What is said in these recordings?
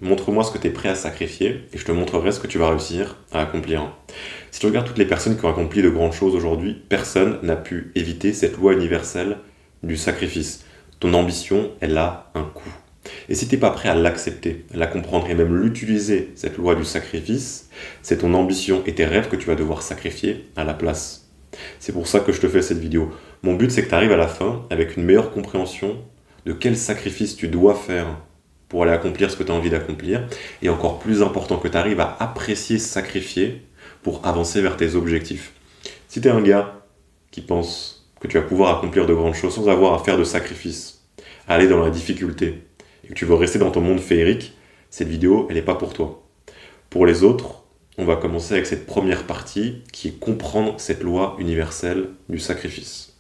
Montre-moi ce que tu es prêt à sacrifier et je te montrerai ce que tu vas réussir à accomplir. Si tu regardes toutes les personnes qui ont accompli de grandes choses aujourd'hui, personne n'a pu éviter cette loi universelle du sacrifice. Ton ambition, elle a un coût. Et si tu n'es pas prêt à l'accepter, à la comprendre et même l'utiliser, cette loi du sacrifice, c'est ton ambition et tes rêves que tu vas devoir sacrifier à la place. C'est pour ça que je te fais cette vidéo. Mon but, c'est que tu arrives à la fin avec une meilleure compréhension de quel sacrifice tu dois faire pour aller accomplir ce que tu as envie d'accomplir, et encore plus important, que tu arrives à apprécier, sacrifier pour avancer vers tes objectifs. Si tu es un gars qui pense que tu vas pouvoir accomplir de grandes choses sans avoir à faire de sacrifices, à aller dans la difficulté, et que tu veux rester dans ton monde féerique, cette vidéo, elle n'est pas pour toi. Pour les autres, on va commencer avec cette première partie qui est comprendre cette loi universelle du sacrifice.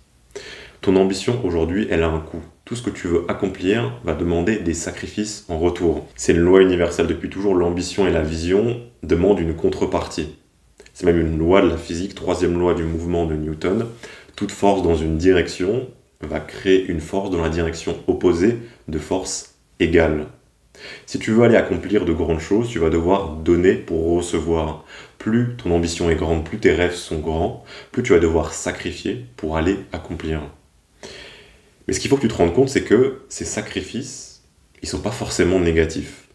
Ton ambition aujourd'hui, elle a un coût. Tout ce que tu veux accomplir va demander des sacrifices en retour. C'est une loi universelle depuis toujours, l'ambition et la vision demandent une contrepartie. C'est même une loi de la physique, troisième loi du mouvement de Newton. Toute force dans une direction va créer une force dans la direction opposée de force égale. Si tu veux aller accomplir de grandes choses, tu vas devoir donner pour recevoir. Plus ton ambition est grande, plus tes rêves sont grands, plus tu vas devoir sacrifier pour aller accomplir. Mais ce qu'il faut que tu te rendes compte, c'est que ces sacrifices, ils ne sont pas forcément négatifs.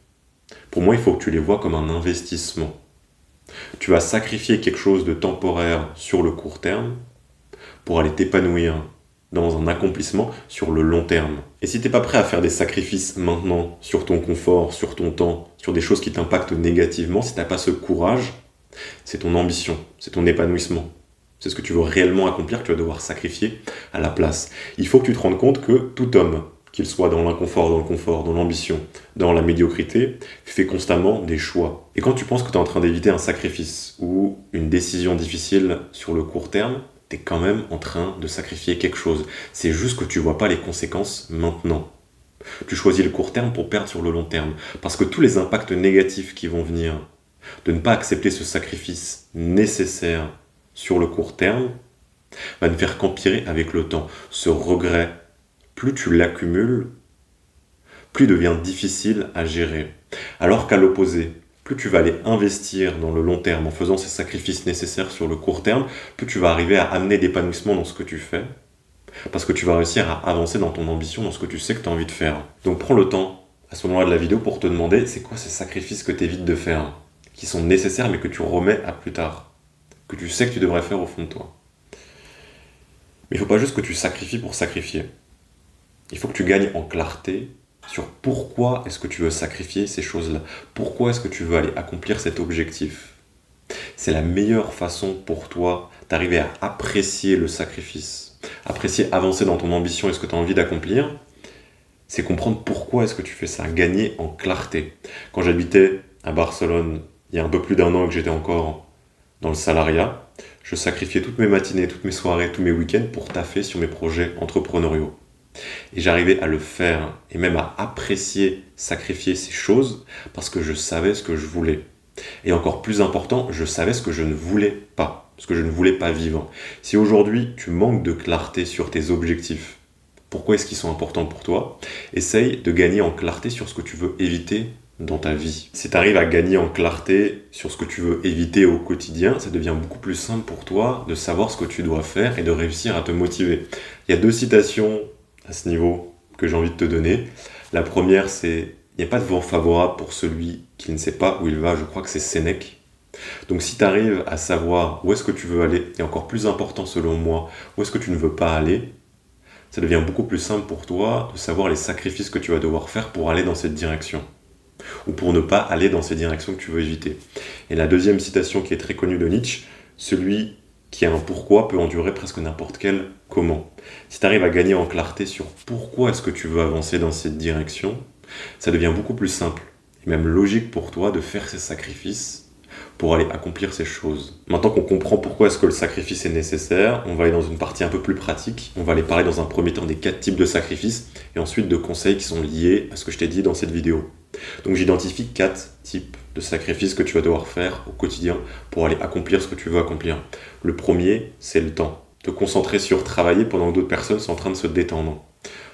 Pour moi, il faut que tu les vois comme un investissement. Tu vas sacrifier quelque chose de temporaire sur le court terme pour aller t'épanouir dans un accomplissement sur le long terme. Et si tu n'es pas prêt à faire des sacrifices maintenant sur ton confort, sur ton temps, sur des choses qui t'impactent négativement, si tu n'as pas ce courage, c'est ton ambition, c'est ton épanouissement. C'est ce que tu veux réellement accomplir que tu vas devoir sacrifier à la place. Il faut que tu te rendes compte que tout homme, qu'il soit dans l'inconfort, dans le confort, dans l'ambition, dans la médiocrité, fait constamment des choix. Et quand tu penses que tu es en train d'éviter un sacrifice ou une décision difficile sur le court terme, tu es quand même en train de sacrifier quelque chose. C'est juste que tu ne vois pas les conséquences maintenant. Tu choisis le court terme pour perdre sur le long terme. Parce que tous les impacts négatifs qui vont venir de ne pas accepter ce sacrifice nécessaire sur le court terme, va ne faire qu'empirer avec le temps. Ce regret, plus tu l'accumules, plus il devient difficile à gérer. Alors qu'à l'opposé, plus tu vas aller investir dans le long terme en faisant ces sacrifices nécessaires sur le court terme, plus tu vas arriver à amener d'épanouissement dans ce que tu fais, parce que tu vas réussir à avancer dans ton ambition, dans ce que tu sais que tu as envie de faire. Donc prends le temps, à ce moment-là de la vidéo, pour te demander c'est quoi ces sacrifices que tu évites de faire, qui sont nécessaires mais que tu remets à plus tard, que tu sais que tu devrais faire au fond de toi. Mais il ne faut pas juste que tu sacrifies pour sacrifier. Il faut que tu gagnes en clarté sur pourquoi est-ce que tu veux sacrifier ces choses-là. Pourquoi est-ce que tu veux aller accomplir cet objectif. C'est la meilleure façon pour toi d'arriver à apprécier le sacrifice, apprécier, avancer dans ton ambition et ce que tu as envie d'accomplir. C'est comprendre pourquoi est-ce que tu fais ça, gagner en clarté. Quand j'habitais à Barcelone, il y a un peu plus d'un an et que j'étais encore dans le salariat, je sacrifiais toutes mes matinées, toutes mes soirées, tous mes week-ends pour taffer sur mes projets entrepreneuriaux. Et j'arrivais à le faire et même à apprécier, sacrifier ces choses parce que je savais ce que je voulais. Et encore plus important, je savais ce que je ne voulais pas, ce que je ne voulais pas vivre. Si aujourd'hui tu manques de clarté sur tes objectifs, pourquoi est-ce qu'ils sont importants pour toi? Essaye de gagner en clarté sur ce que tu veux éviter dans ta vie. Si tu arrives à gagner en clarté sur ce que tu veux éviter au quotidien, ça devient beaucoup plus simple pour toi de savoir ce que tu dois faire et de réussir à te motiver. Il y a 2 citations à ce niveau que j'ai envie de te donner. La première, c'est « Il n'y a pas de vent favorable pour celui qui ne sait pas où il va ». Je crois que c'est Sénèque. Donc si tu arrives à savoir où est-ce que tu veux aller, et encore plus important selon moi, où est-ce que tu ne veux pas aller, ça devient beaucoup plus simple pour toi de savoir les sacrifices que tu vas devoir faire pour aller dans cette direction, ou pour ne pas aller dans ces directions que tu veux éviter. Et la deuxième citation qui est très connue de Nietzsche, celui qui a un pourquoi peut endurer presque n'importe quel comment. Si tu arrives à gagner en clarté sur pourquoi est-ce que tu veux avancer dans cette direction, ça devient beaucoup plus simple et même logique pour toi de faire ces sacrifices pour aller accomplir ces choses. Maintenant qu'on comprend pourquoi est-ce que le sacrifice est nécessaire, on va aller dans une partie un peu plus pratique. On va aller parler dans un premier temps des 4 types de sacrifices et ensuite de conseils qui sont liés à ce que je t'ai dit dans cette vidéo. Donc j'identifie 4 types de sacrifices que tu vas devoir faire au quotidien pour aller accomplir ce que tu veux accomplir. Le premier, c'est le temps. Te concentrer sur travailler pendant que d'autres personnes sont en train de se détendre.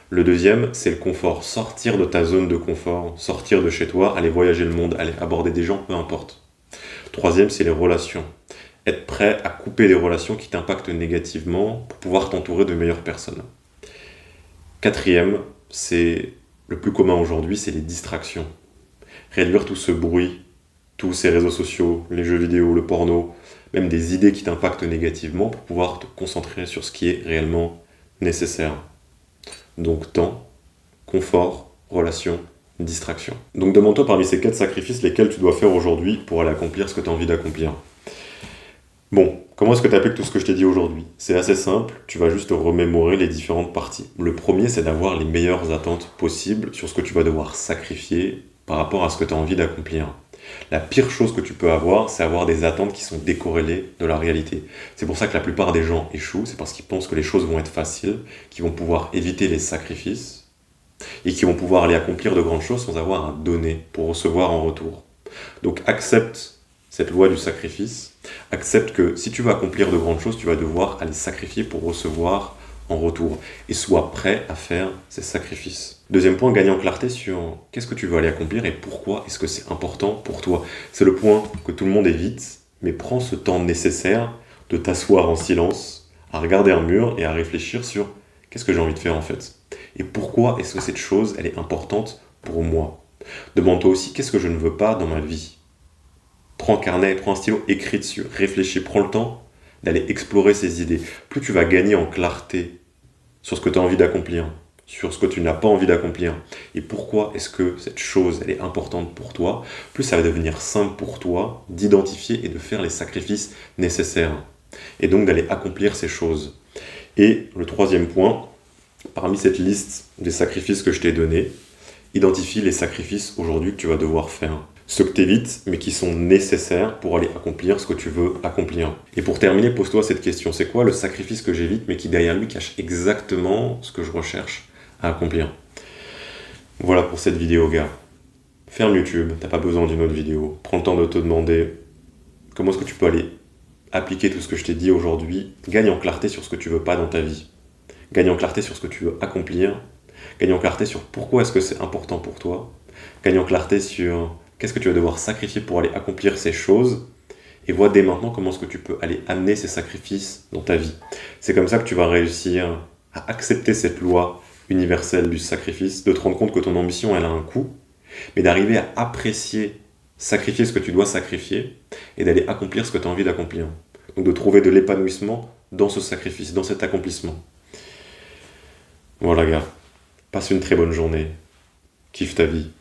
Le deuxième, c'est le confort. Sortir de ta zone de confort, sortir de chez toi, aller voyager le monde, aller aborder des gens, peu importe. Troisième, c'est les relations. Être prêt à couper des relations qui t'impactent négativement pour pouvoir t'entourer de meilleures personnes. Quatrième, c'est le plus commun aujourd'hui, c'est les distractions. Réduire tout ce bruit, tous ces réseaux sociaux, les jeux vidéo, le porno, même des idées qui t'impactent négativement pour pouvoir te concentrer sur ce qui est réellement nécessaire. Donc temps, confort, relation, distraction. Donc demande-toi parmi ces 4 sacrifices lesquels tu dois faire aujourd'hui pour aller accomplir ce que tu as envie d'accomplir. Bon, comment est-ce que tu appliques tout ce que je t'ai dit aujourd'hui? C'est assez simple, tu vas juste remémorer les différentes parties. Le premier, c'est d'avoir les meilleures attentes possibles sur ce que tu vas devoir sacrifier par rapport à ce que tu as envie d'accomplir. La pire chose que tu peux avoir, c'est avoir des attentes qui sont décorrélées de la réalité. C'est pour ça que la plupart des gens échouent, c'est parce qu'ils pensent que les choses vont être faciles, qu'ils vont pouvoir éviter les sacrifices et qu'ils vont pouvoir aller accomplir de grandes choses sans avoir à donner pour recevoir en retour. Donc accepte cette loi du sacrifice, accepte que si tu veux accomplir de grandes choses, tu vas devoir aller sacrifier pour recevoir en retour. Et sois prêt à faire ces sacrifices. Deuxième point, gagner en clarté sur qu'est-ce que tu veux aller accomplir et pourquoi est-ce que c'est important pour toi. C'est le point que tout le monde évite, mais prends ce temps nécessaire de t'asseoir en silence, à regarder un mur et à réfléchir sur qu'est-ce que j'ai envie de faire en fait. Et pourquoi est-ce que cette chose, elle est importante pour moi. Demande-toi aussi qu'est-ce que je ne veux pas dans ma vie. Prends un carnet, prends un stylo, écris dessus, réfléchis, prends le temps d'aller explorer ces idées. Plus tu vas gagner en clarté sur ce que tu as envie d'accomplir, sur ce que tu n'as pas envie d'accomplir, et pourquoi est-ce que cette chose elle est importante pour toi, plus ça va devenir simple pour toi d'identifier et de faire les sacrifices nécessaires, et donc d'aller accomplir ces choses. Et le troisième point, parmi cette liste des sacrifices que je t'ai donnés, identifie les sacrifices aujourd'hui que tu vas devoir faire. Ceux que tu évites, mais qui sont nécessaires pour aller accomplir ce que tu veux accomplir. Et pour terminer, pose-toi cette question. C'est quoi le sacrifice que j'évite, mais qui derrière lui cache exactement ce que je recherche à accomplir? Voilà pour cette vidéo, gars. Ferme YouTube, t'as pas besoin d'une autre vidéo. Prends le temps de te demander comment est-ce que tu peux aller appliquer tout ce que je t'ai dit aujourd'hui. Gagne en clarté sur ce que tu veux pas dans ta vie. Gagne en clarté sur ce que tu veux accomplir. Gagne en clarté sur pourquoi est-ce que c'est important pour toi. Gagne en clarté sur qu'est-ce que tu vas devoir sacrifier pour aller accomplir ces choses. Et vois dès maintenant comment est-ce que tu peux aller amener ces sacrifices dans ta vie. C'est comme ça que tu vas réussir à accepter cette loi universelle du sacrifice, de te rendre compte que ton ambition, elle a un coût, mais d'arriver à apprécier, sacrifier ce que tu dois sacrifier et d'aller accomplir ce que tu as envie d'accomplir. Donc de trouver de l'épanouissement dans ce sacrifice, dans cet accomplissement. Voilà, gars. Passe une très bonne journée. Kiffe ta vie.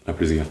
À plus, gars.